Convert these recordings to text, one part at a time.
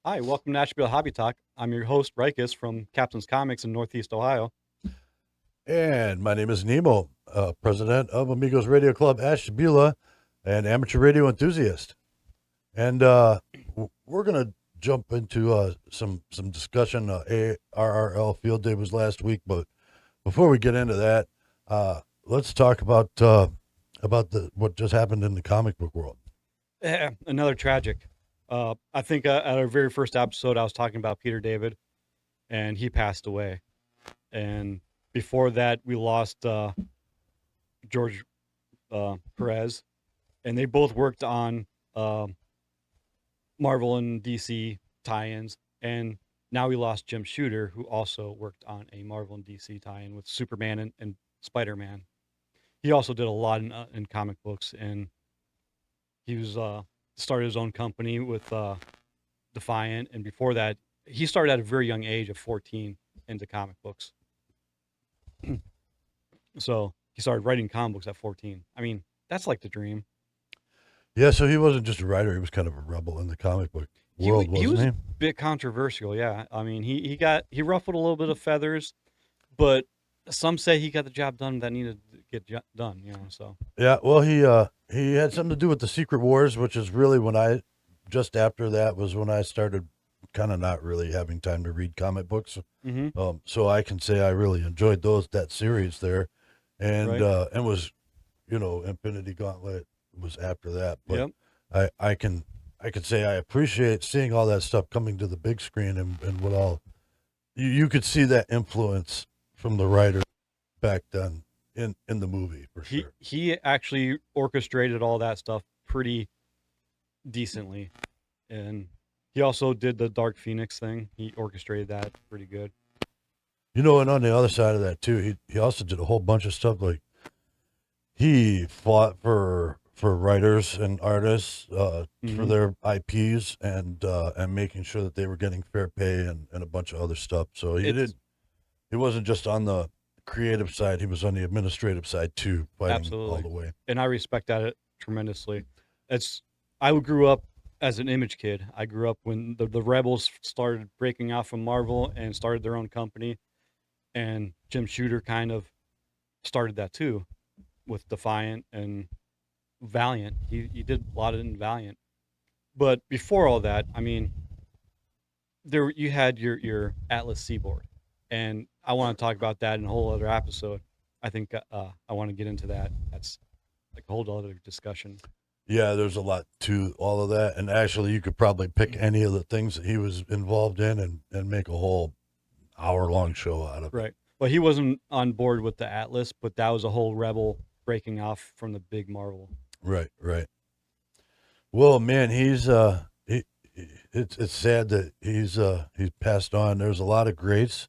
Hi, welcome to Ashtabula Hobby Talk. I'm your host, Rykus from Captain's Comics in Northeast Ohio. And my name is Nemo, president of Amigos Radio Club Ashtabula, and amateur radio enthusiast. And we're gonna jump into some discussion. ARRL Field Day was last week, but before we get into that, let's talk about the what just happened in the comic book world. Another tragic. I think at our very first episode, I was talking about Peter David, and he passed away. And before that, we lost George Pérez, and they both worked on Marvel and DC tie-ins. And now we lost Jim Shooter, who also worked on a Marvel and DC tie-in with Superman and Spider-Man. He also did a lot in comic books, and he was started his own company with Defiant, and before that, he started at a very young age of 14 into comic books. So he started writing comic books at 14. I mean, that's like the dream. Yeah, so he wasn't just a writer; he was kind of a rebel in the comic book world, He was wasn't a he? bit controversial, yeah. I mean, he ruffled a little bit of feathers, but some say he got the job done that needed to get done. So Yeah, well, he had something to do with the Secret Wars, which is really when I just after that was when I started kind of not really having time to read comic books. hmm So I can say I really enjoyed that series there, right, and was Infinity Gauntlet was after that, but yep. I can say I appreciate seeing all that stuff coming to the big screen and what all you could see that influence from the writer back then in the movie for sure. He actually orchestrated all that stuff pretty decently, and he also did the Dark Phoenix thing. He orchestrated that pretty good. And on the other side of that too, he also did a whole bunch of stuff like he fought for writers and artists for hmm their IPs and making sure that they were getting fair pay and a bunch of other stuff. So It's he wasn't just on the creative side, he was on the administrative side too, fighting all absolutely, the way. and I respect that tremendously. It's I grew up as an Image kid. I grew up when the Rebels started breaking off from Marvel and started their own company, and Jim Shooter kind of started that too with Defiant and Valiant. He did a lot in Valiant, but before all that, I mean, there you had your Atlas Seaboard, and I want to talk about that in a whole other episode. I think I want to get into that. That's like a whole other discussion. Yeah, there's a lot to all of that. And actually, you could probably pick any of the things that he was involved in and make a whole hour-long show out of it. Right. Well, he wasn't on board with the Atlas, but that was a whole rebel breaking off from the big Marvel. Right, right. Well, man, it's sad that he's passed on. There's a lot of greats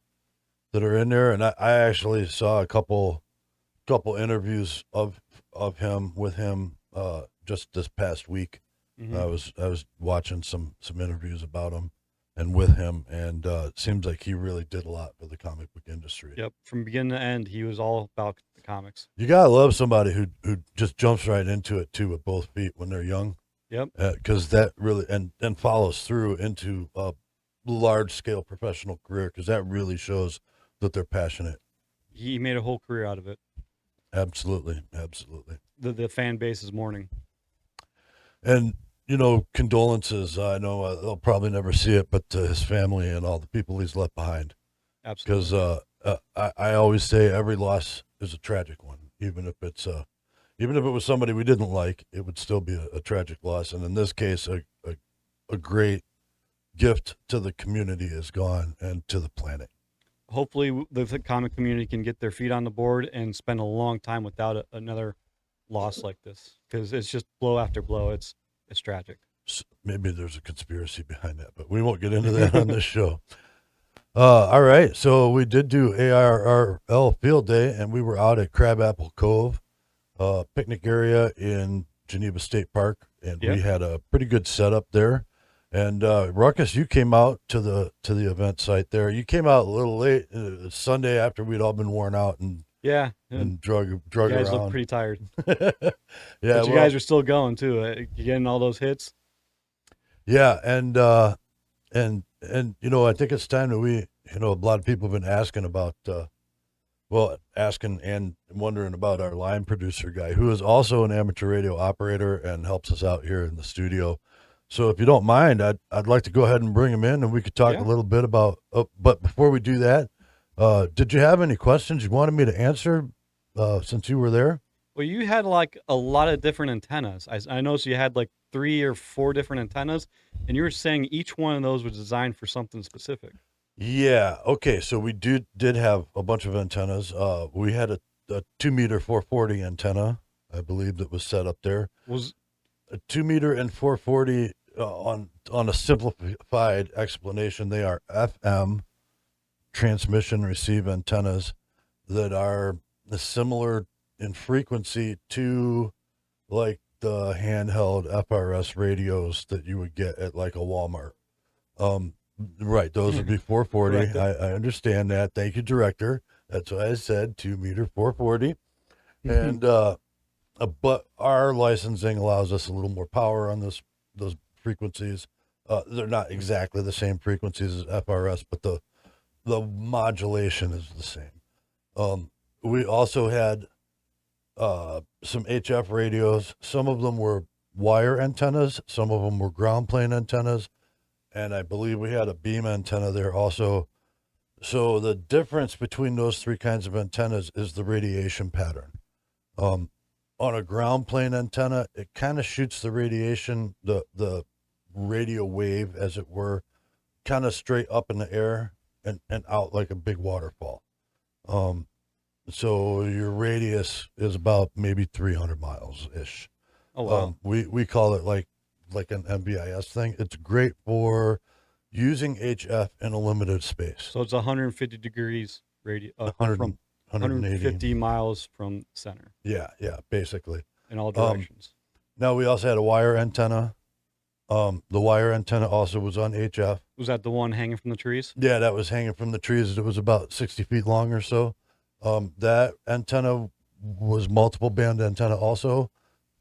that are in there, and I actually saw a couple interviews of him with him just this past week. hmm I was watching some interviews about him and with him, and it seems like he really did a lot for the comic book industry. Yep. From beginning to end, he was all about the comics. You gotta love somebody who just jumps right into it too with both feet when they're young, Yep. because that really and follows through into a large scale professional career because that really shows that they're passionate. He made a whole career out of it. Absolutely, absolutely. The fan base is mourning. And condolences. I know they'll probably never see it, but to his family and all the people he's left behind. Because Absolutely. I always say every loss is a tragic one, even if it was somebody we didn't like, it would still be a tragic loss. And in this case, a great gift to the community is gone and to the planet. Hopefully, the comic community can get their feet on the board and spend a long time without another loss like this, because it's just blow after blow. It's tragic. Maybe there's a conspiracy behind that, but we won't get into that on this show. All right. So we did do ARRL Field Day, and we were out at Crabapple Cove, picnic area in Geneva State Park, and Yep. we had a pretty good setup there. And Ruckus, you came out to the event site there. You came out a little late Sunday after we'd all been worn out and Yeah. And and drug you drug guys look around. pretty tired, Yeah, but you guys well, are still going too. You getting all those hits. yeah, and I think it's time that we, a lot of people have been asking about, asking and wondering about our line producer guy, who is also an amateur radio operator and helps us out here in the studio. So if you don't mind, I'd like to go ahead and bring him in, and we could talk a little bit about. But before we do that, did you have any questions you wanted me to answer since you were there? Well, you had like a lot of different antennas. I noticed you had like 3 or 4 different antennas, and you were saying each one of those was designed for something specific. Yeah. Okay. So we did have a bunch of antennas. We had a 2-meter 440 antenna, I believe, that was set up there. Was A 2-meter and 440 on a simplified explanation, they are FM transmission receive antennas that are similar in frequency to like the handheld FRS radios that you would get at like a Walmart. Right, those would be 440. Correct. I understand that. Thank you, director. That's what I said, 2-meter 440. And but our licensing allows us a little more power on those frequencies. They're not exactly the same frequencies as FRS, but the modulation is the same. We also had some HF radios. Some of them were wire antennas, some of them were ground plane antennas, and I believe we had a beam antenna there also. So the difference between those 3 kinds of antennas is the radiation pattern. On a ground plane antenna, it kind of shoots the radiation, the radio wave, as it were, kind of straight up in the air and out like a big waterfall. So your radius is about maybe 300 miles ish. Oh wow. We call it like an MVIS thing. It's great for using HF in a limited space. So it's 150 degrees radius 100, from 180. 150 miles from center Yeah, basically. in all directions. Now we also had a wire antenna. The wire antenna also was on HF. Was that the one hanging from the trees? Yeah, that was hanging from the trees. It was about 60 feet long or so. That antenna was multiple band antenna also,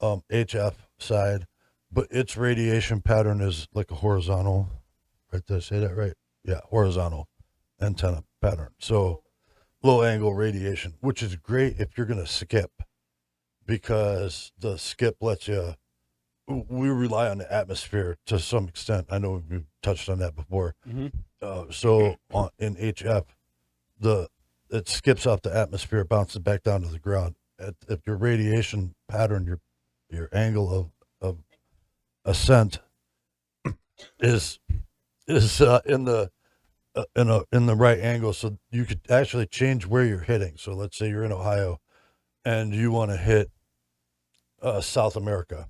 HF side, but its radiation pattern is like a horizontal, right? Did I say that right? Yeah, horizontal antenna pattern. So low angle radiation, which is great if you're going to skip, because the skip lets you, we rely on the atmosphere to some extent. I know we've touched on that before. So in HF, it skips off the atmosphere, bounces back down to the ground. If your radiation pattern, your angle of ascent is in the right angle, so you could actually change where you're hitting. So let's say you're in Ohio and you want to hit South America.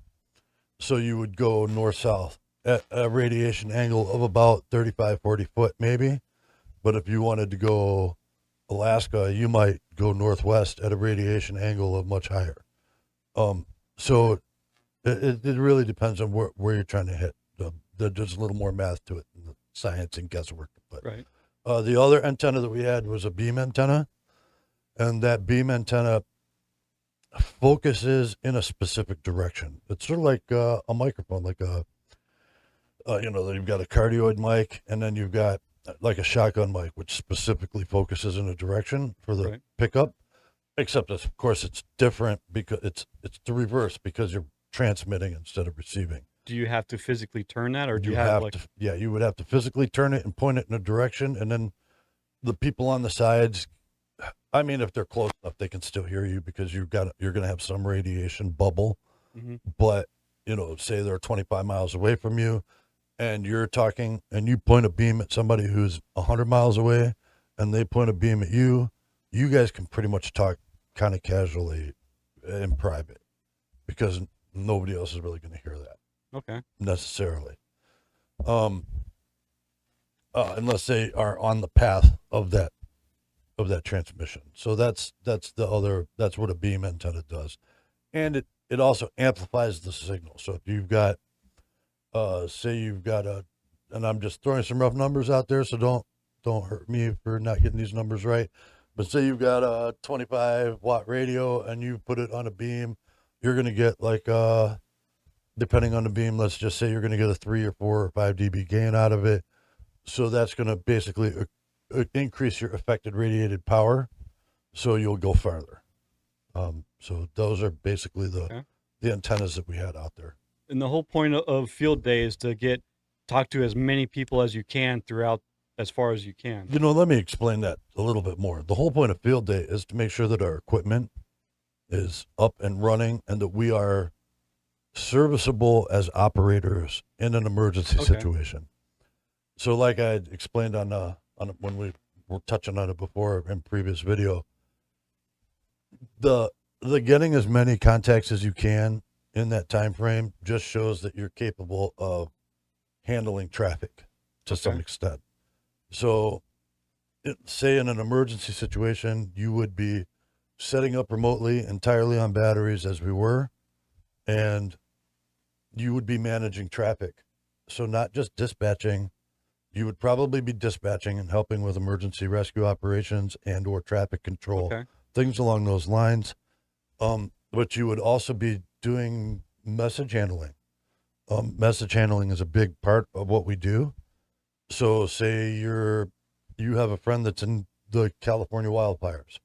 So you would go north-south at a radiation angle of about 35, 40 foot maybe. But if you wanted to go Alaska, you might go northwest at a radiation angle of much higher. So it really depends on where you're trying to hit. There's a little more math to it, and science and guesswork. But Right. the other antenna that we had was a beam antenna, and that beam antenna focuses in a specific direction. It's sort of like a microphone, like you've got a cardioid mic, and then you've got like a shotgun mic, which specifically focuses in a direction for the pickup. Except, of course, it's different because it's the reverse, because you're transmitting instead of receiving. Do you have to physically turn that, or do You you have have to, yeah, you would have to physically turn it and point it in a direction, and then the people on the sides, I mean, if they're close enough, they can still hear you, because you're going to have some radiation bubble. But, say they're 25 miles away from you, and you're talking, and you point a beam at somebody who's 100 miles away, and they point a beam at you, you guys can pretty much talk kind of casually in private, because nobody else is really going to hear that. Okay. Necessarily. Unless they are on the path of that transmission. So that's what a beam antenna does. And it also amplifies the signal. So if you've got say you've got and I'm just throwing some rough numbers out there, so don't hurt me for not getting these numbers right. But say you've got a 25 watt radio and you put it on a beam, you're going to get like depending on the beam, let's just say you're going to get a 3 or 4 or 5 dB gain out of it. So that's going to basically increase your affected radiated power, so you'll go farther. So those are basically Okay. the antennas that we had out there. And the whole point of field day is to talk to as many people as you can throughout as far as you can. You know, let me explain that a little bit more. The whole point of field day is to make sure that our equipment is up and running and that we are serviceable as operators in an emergency Okay. situation. So like I had explained on when we were touching on it before in previous video, the getting as many contacts as you can in that time frame just shows that you're capable of handling traffic to some extent. So say in an emergency situation, you would be setting up remotely entirely on batteries as we were, and you would be managing traffic. So not just dispatching, you would probably be dispatching and helping with emergency rescue operations and or traffic control, things along those lines. But you would also be doing message handling. Message handling is a big part of what we do. So say you have a friend that's in the California wildfires,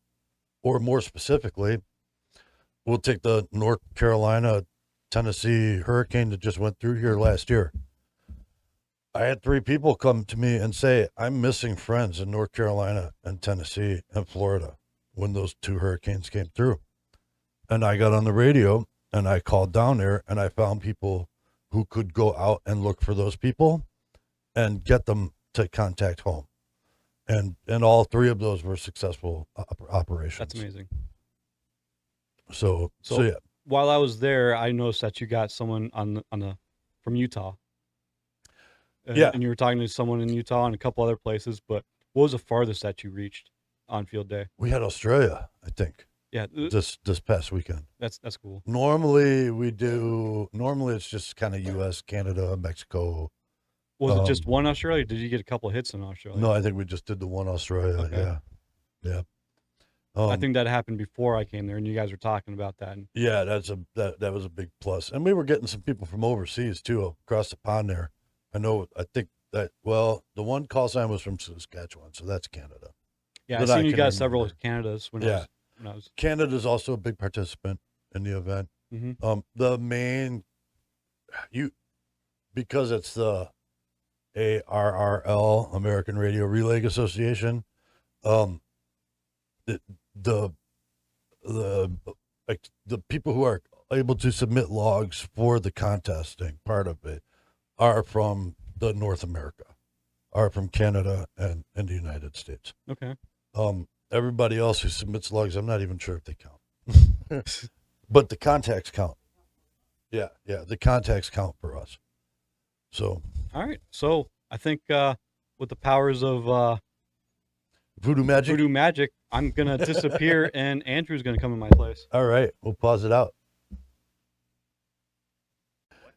or more specifically, we'll take the North Carolina, Tennessee hurricane that just went through here last year. I had 3 people come to me and say, I'm missing friends in North Carolina and Tennessee and Florida when those 2 hurricanes came through. And I got on the radio and I called down there and I found people who could go out and look for those people and get them to contact home. And all 3 of those were successful operations. That's amazing. So yeah. While I was there, I noticed that you got someone from Utah. Yeah. And you were talking to someone in Utah and a couple other places, but what was the farthest that you reached on field day? We had Australia, I think. Yeah. This past weekend. That's cool. Normally it's just kind of US, Canada, Mexico. Was it just one Australia? Did you get a couple of hits in Australia? No, I think we just did the one Australia. Okay. Yeah. I think that happened before I came there, and you guys were talking about that. Yeah, that was a big plus. And we were getting some people from overseas too, across the pond there. I think that, well, the one call sign was from Saskatchewan, so that's Canada. Yeah, I've seen you guys several Canadas when I was. Canada's also a big participant in the event. Mm-hmm. The main, because it's the ARRL, American Radio Relay Association, the people who are able to submit logs for the contesting part of it are from the North America, are from Canada and the United States. Okay. Everybody else who submits logs, I'm not even sure if they count, but the contacts count. Yeah, the contacts count for us. So. All right. So I think with the powers of voodoo magic, I'm gonna disappear, and Andrew's gonna come in my place. All right, we'll pause it out.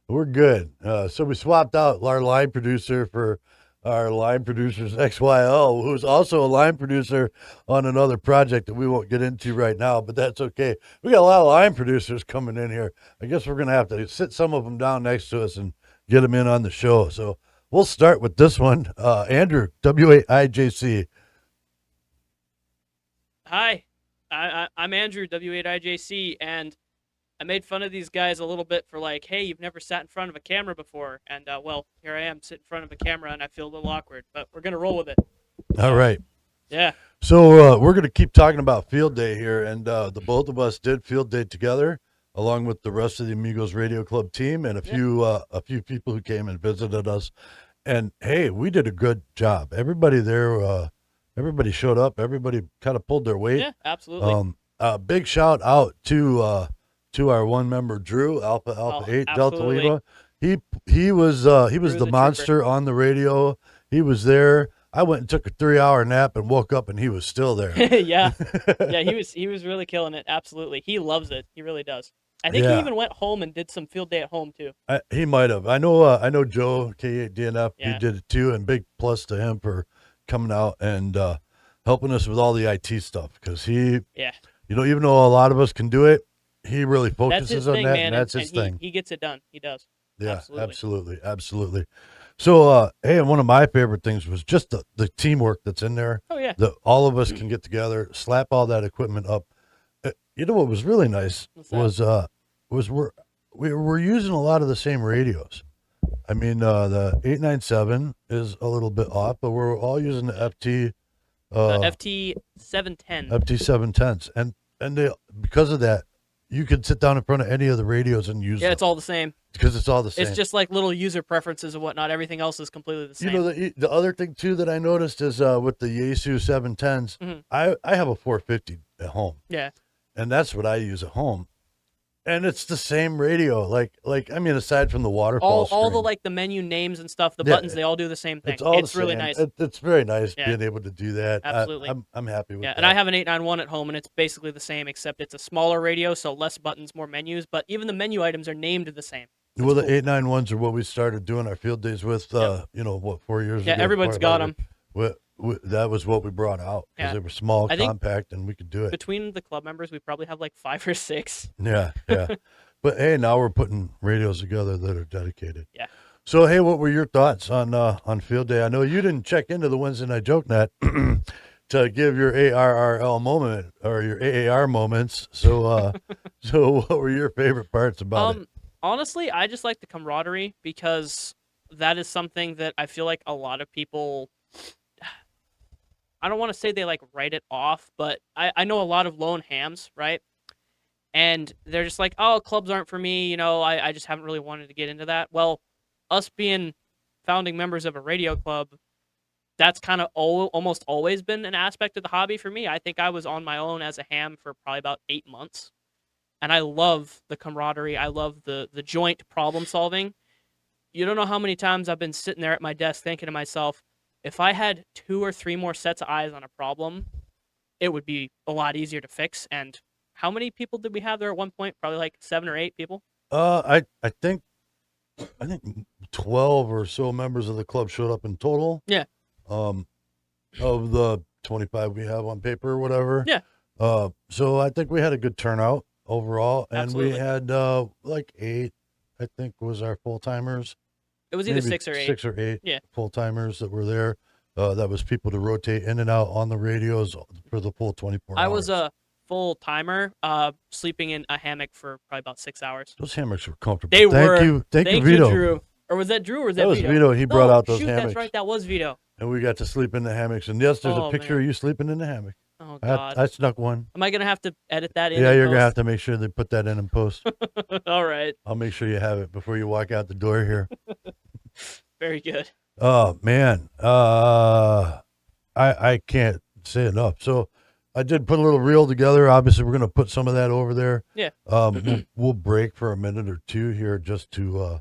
We're good. So we swapped out our line producer for our line producer's XYL, who's also a line producer on another project that we won't get into right now, but that's okay. We got a lot of line producers coming in here. I guess we're going to have to sit some of them down next to us and get them in on the show. So we'll start with this one. Andrew, W8IJC. Hi, I'm Andrew, W8IJC, and I made fun of these guys a little bit for like, hey, you've never sat in front of a camera before. And, well, here I am sitting in front of a camera, and I feel a little awkward, but we're going to roll with it. All right. Yeah. So we're going to keep talking about field day here, and the both of us did field day together, along with the rest of the Amigos Radio Club team and a few people who came and visited us. And, hey, we did a good job. Everybody there, everybody showed up. Everybody kind of pulled their weight. Yeah, absolutely. Big shout out to our one member Drew, Alpha 8 Delta Lima. He was the monster on the radio. He was there. I went and took a 3-hour nap and woke up and he was still there. Yeah, he was really killing it. Absolutely, he loves it. He really does. I think he even went home and did some field day at home too. He might have. I know Joe K8 DNF. He did it too, and big plus to him for coming out and helping us with all the IT stuff, because he, even though a lot of us can do it, he really focuses on that, and that's his thing. He gets it done. He does. Yeah, absolutely. So, hey, one of my favorite things was just the teamwork that's in there. Oh yeah. That all of us can get together, slap all that equipment up. You know what was really nice What's that? was we're using a lot of the same radios. I mean, the 897 is a little bit off, but we're all using the FT FT 710. FT 710s, and they, because of that, you can sit down in front of any of the radios and use Yeah, them it's all the same. because it's all the same. It's just like little user preferences and whatnot. Everything else is completely the same. You know, the other thing too that I noticed is with the Yaesu 710s, Mhm. I have a 450 at home, Yeah. and that's what I use at home, and it's the same radio. Like I mean, aside from the waterfall All the screen, like the menu names and stuff, the Yeah, buttons, they all do the same thing. it's all It's the really same. nice. It's very nice Yeah. being able to do that. Absolutely. I'm happy with Yeah, that. and I have an 891 at home, and it's basically the same, except it's a smaller radio, so less buttons, more menus. But even the menu items are named the same. It's Well, the cool. 891s are what we started doing our field days with. Yep. You know what, 4 years Yeah, ago. everybody's got them. That was what we brought out because Yeah. they were small, I think compact, and we could do it. Between the club members, we probably have like 5 or 6. Yeah. But hey, now we're putting radios together that are dedicated. Yeah. So hey, what were your thoughts on field day? I know you didn't check into the Wednesday Night Joke Net to give your ARRL moment or your AAR moments. So so what were your favorite parts about it? Honestly, I just like the camaraderie because that is something that I feel like a lot of people. I don't want to say they like write it off, but I know a lot of lone hams, right? And they're just like, oh, clubs aren't for me. You know, I just haven't really wanted to get into that. Well, us being founding members of a radio club, that's kind of almost always been an aspect of the hobby for me. I think I was on my own as a ham for probably about 8 months. And I love the camaraderie. I love the joint problem solving. You don't know how many times I've been sitting there at my desk thinking to myself, if I had 2 or 3 more sets of eyes on a problem, it would be a lot easier to fix. And how many people did we have there at one point? Probably like 7 or 8 people. I think 12 or so members of the club showed up in total. Yeah. Of the 25 we have on paper or whatever. Yeah. So I think we had a good turnout overall, and Absolutely. we had like 8, I think, was our full timers. It was either 6 or 8. 6 or 8 Yeah. full timers that were there. That was people to rotate in and out on the radios for the full 24 hours. I was a full timer, sleeping in a hammock for probably about 6 hours. Those hammocks were comfortable. They Thank were. you, Thank you, Vito. Drew. Or was that Drew or was that That was Vito? Vito. He brought out those shoot, hammocks. That's right. That was Vito. And we got to sleep in the hammocks. And yes, there's a Oh, picture man. of you sleeping in the hammock. Oh, God. I snuck one. Am I going to have to edit that in? Yeah, and you're gonna post? have to make sure they put that in post. All right. I'll make sure you have it before you walk out the door here. Very good. Oh man, I can't say enough. So I did put a little reel together. Obviously, we're gonna put some of that over there. Yeah. We'll break for a minute or two here just to,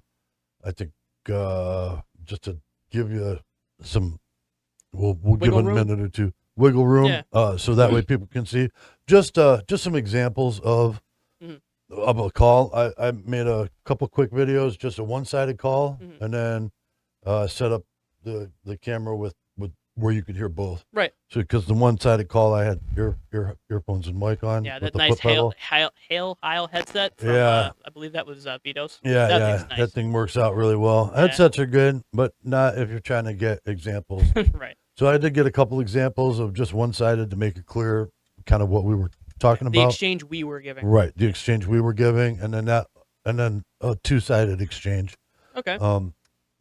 I think, just to give you some. We'll give Wiggle it a room? minute or two wiggle room. Yeah. So that way people can see just some examples of. Mhm. Of a call. I made a couple quick videos, just a one-sided call, Mhm. and then set up the camera with where you could hear both. Right. So because the one-sided call, I had earphones and mic on. Yeah, with that the nice foot pedal. Hail headset from, Yeah. I believe that was Vito's. Yeah, that yeah, thing's nice. that thing works out really well. Yeah. Headsets are good, but not if you're trying to get examples. Right. So I did get a couple examples of just one-sided to make it clear, kind of what we were talking The about. exchange we were giving. Right, the exchange we were giving, and then a two-sided exchange. Okay.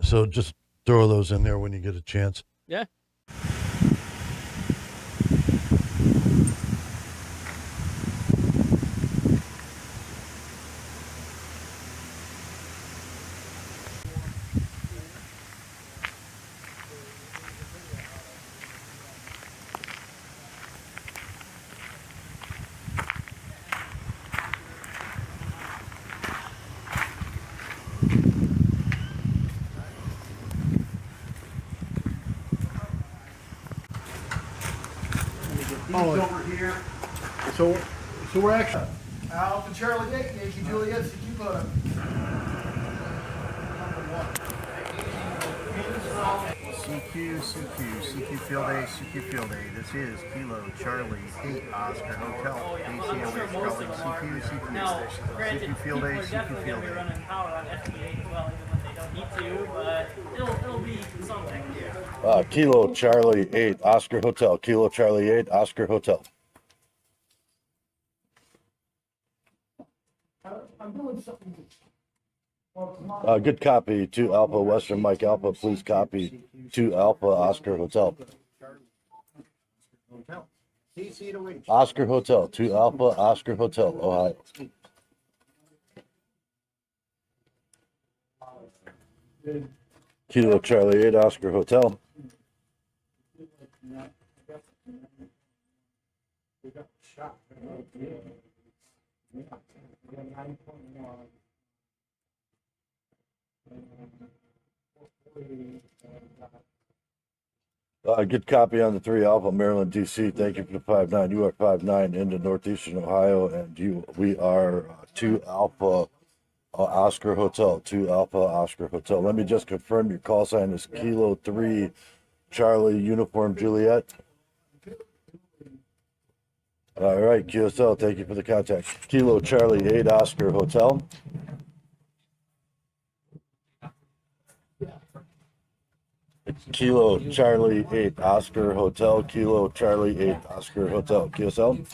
So just throw those in there when you get a chance. Yeah. Over here. So we're actually. Alpha Charlie 8, Yankee Juliet, CQ photo. CQ Field A, CQ Field A. This is Kilo Charlie 8 Oscar Hotel. ACLH calling CQ Field A, CQ Field A. running power on SB8 as well, even when they don't need to, but it'll be something. Kilo Charlie 8 Oscar Hotel. Kilo Charlie 8 Oscar Hotel. I'm doing something. Good copy to Alpha Western Mike Alpha. Please copy to Alpha Oscar Hotel. Oscar Hotel to Alpha Oscar Hotel, Ohio. Kilo Charlie 8 Oscar Hotel. Good copy on the 3 Alpha Maryland DC. Thank you for the 5-9. You are 5-9 into northeastern Ohio, and we are 2 Alpha Oscar Hotel. 2 Alpha Oscar Hotel. Let me just confirm your call sign is Kilo 3 Charlie Uniform Juliet. All right, QSL, thank you for the contact. Kilo Charlie 8 Oscar Hotel. Kilo Charlie 8 Oscar Hotel. Kilo Charlie 8 Oscar Hotel. QSL.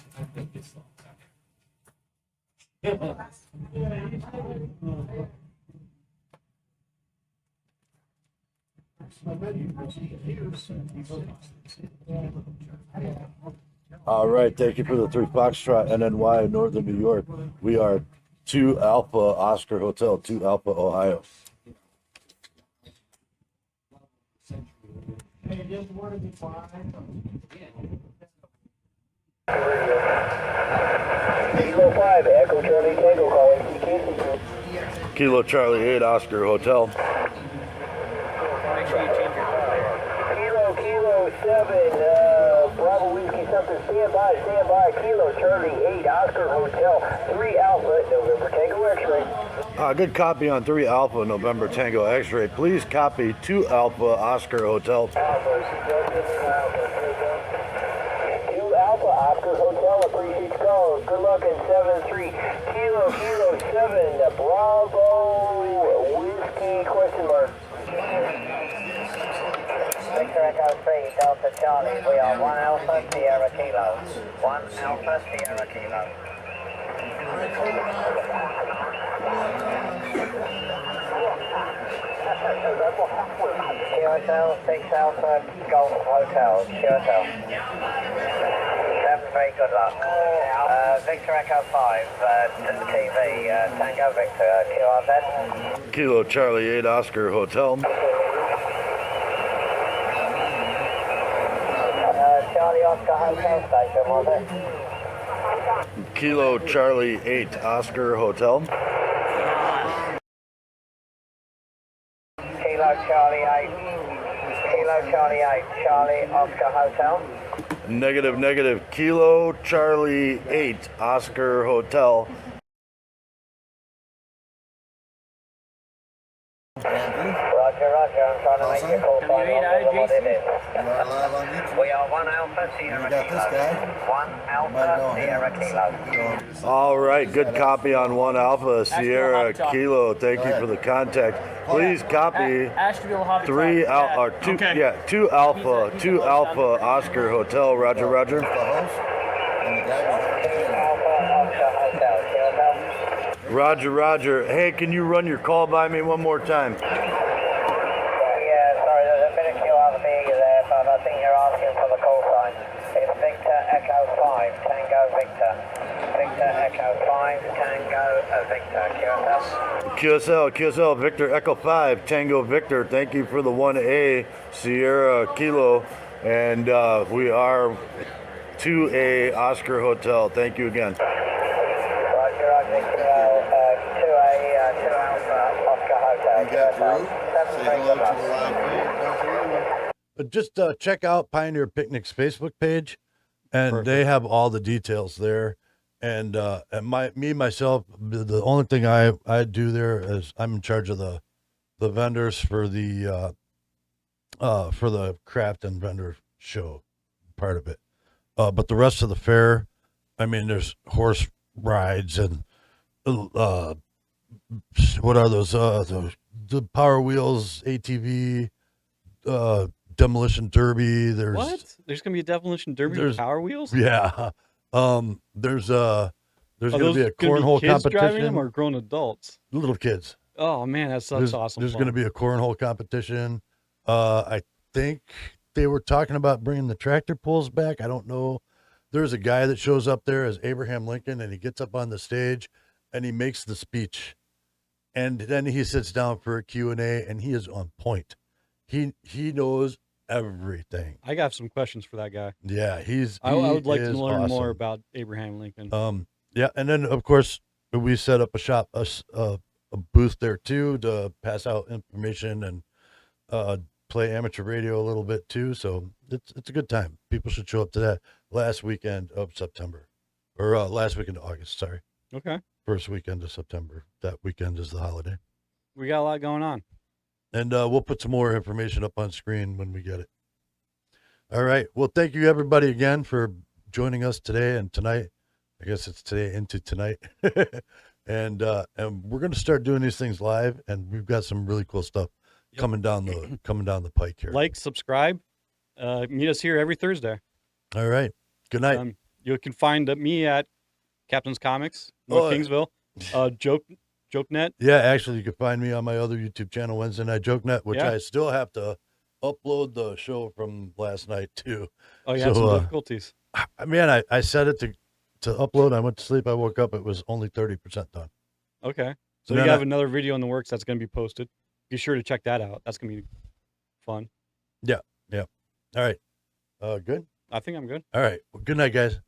All right, thank you for the 3 Foxtrot NNY Northern New York. We are 2 Alpha Oscar Hotel, 2 Alpha Ohio. Kilo 5, Echo Charlie Tango calling. Kilo Charlie 8 Oscar Hotel. Make sure you change your Kilo 7, Bravo Whiskey something, stand by. Kilo Charlie 8 Oscar Hotel, 3 Alpha, November Tango X-ray. Good copy on 3 Alpha November Tango X-ray. Please copy 2 Alpha Oscar Hotel. 2 Alpha Oscar Hotel, appreciate your call. Good luck in 7-3. Kilo 7, Bravo Whiskey question mark. Victor Echo 3, Delta Charlie. We are 1 Alpha Sierra Kilo. 1 Alpha Sierra Kilo. Hotel 6 Alpha Golf Hotel. Hotel. 7-3, good luck. Victor Echo 5, TV, Tango Victor, QRZ. Kilo Charlie 8 Oscar Hotel. Charlie Oscar Hotel Station, was it? Kilo Charlie 8 Oscar Hotel. Kilo Charlie 8, Charlie Oscar Hotel. Negative. Kilo Charlie 8 Oscar Hotel. Roger, I'm trying to make your call sign. What it is. You are live on YouTube. We are 1 Alpha Sierra You got this guy. 1 Alpha Sierra Kilo. All right, good copy on 1 Alpha Sierra Kilo. Thank you for the contact. Please copy Ashtabula Hobby 3 Talk. Al or 2 2 Alpha 2 Alpha Oscar Hotel. Roger. The host and the guy Alpha Oscar Hotel. Roger. Hey, can you run your call by me one more time? Yeah, sorry, there's a bit of QRV there, but I think you're asking for the call sign. It's Victor Echo 5, Tango Victor. Victor Echo 5, Tango Victor. QSL Victor Echo 5 Tango Victor. Thank you for the 1A Sierra Kilo, and we are 2A Oscar Hotel. Thank you again. Roger, 2 Alpha Oscar Hotel. You got Drew. Say hello to the live feed. Just check out Pioneer Picnic's Facebook page, and they have all the details there. And myself, the only thing I do there is I'm in charge of the vendors for the craft and vendor show part of it. But the rest of the fair, I mean, there's horse rides and what are those the Power Wheels ATV, demolition derby. There's What? There's gonna be a demolition derby with there's- Power Wheels? yeah. There's Are gonna those be a gonna cornhole kids driving competition. them or grown adults? Little kids. Oh man, that's such awesome. There's fun. going to be a cornhole competition. I think they were talking about bringing the tractor pulls back. I don't know. There's a guy that shows up there as Abraham Lincoln, and he gets up on the stage and he makes the speech, and then he sits down for a Q&A, and he is on point. He knows everything. I got some questions for that guy. Yeah, I would like to is learn more awesome. about Abraham Lincoln. Yeah, and then of course we set up a booth there too to pass out information and play amateur radio a little bit too. So it's a good time. People should show up to that last weekend of September, or last weekend of August. Sorry, Okay, first weekend of September. That weekend is the holiday, we got a lot going on. and we'll put some more information up on screen when we get it. All right. Well, thank you everybody again for joining us today and tonight. I guess it's today into tonight. And we're going to start doing these things live, and we've got some really cool stuff coming down the pike here. Like, subscribe, meet us here every Thursday. All right. Good night. You can find me at Captain's Comics, North Kingsville, JokeNet. Yeah, actually, you can find me on my other YouTube channel, Wednesday Night JokeNet, which Yeah. I still have to upload the show from last night too. Oh, you had So, some difficulties. Man, I set it to upload. I went to sleep. I woke up. It was only 30% done. Okay, so And we then have another video in the works that's going to be posted. Be sure to check that out. That's going to be fun. Yeah. All right. Good. I think I'm good. All right. Well, good night, guys.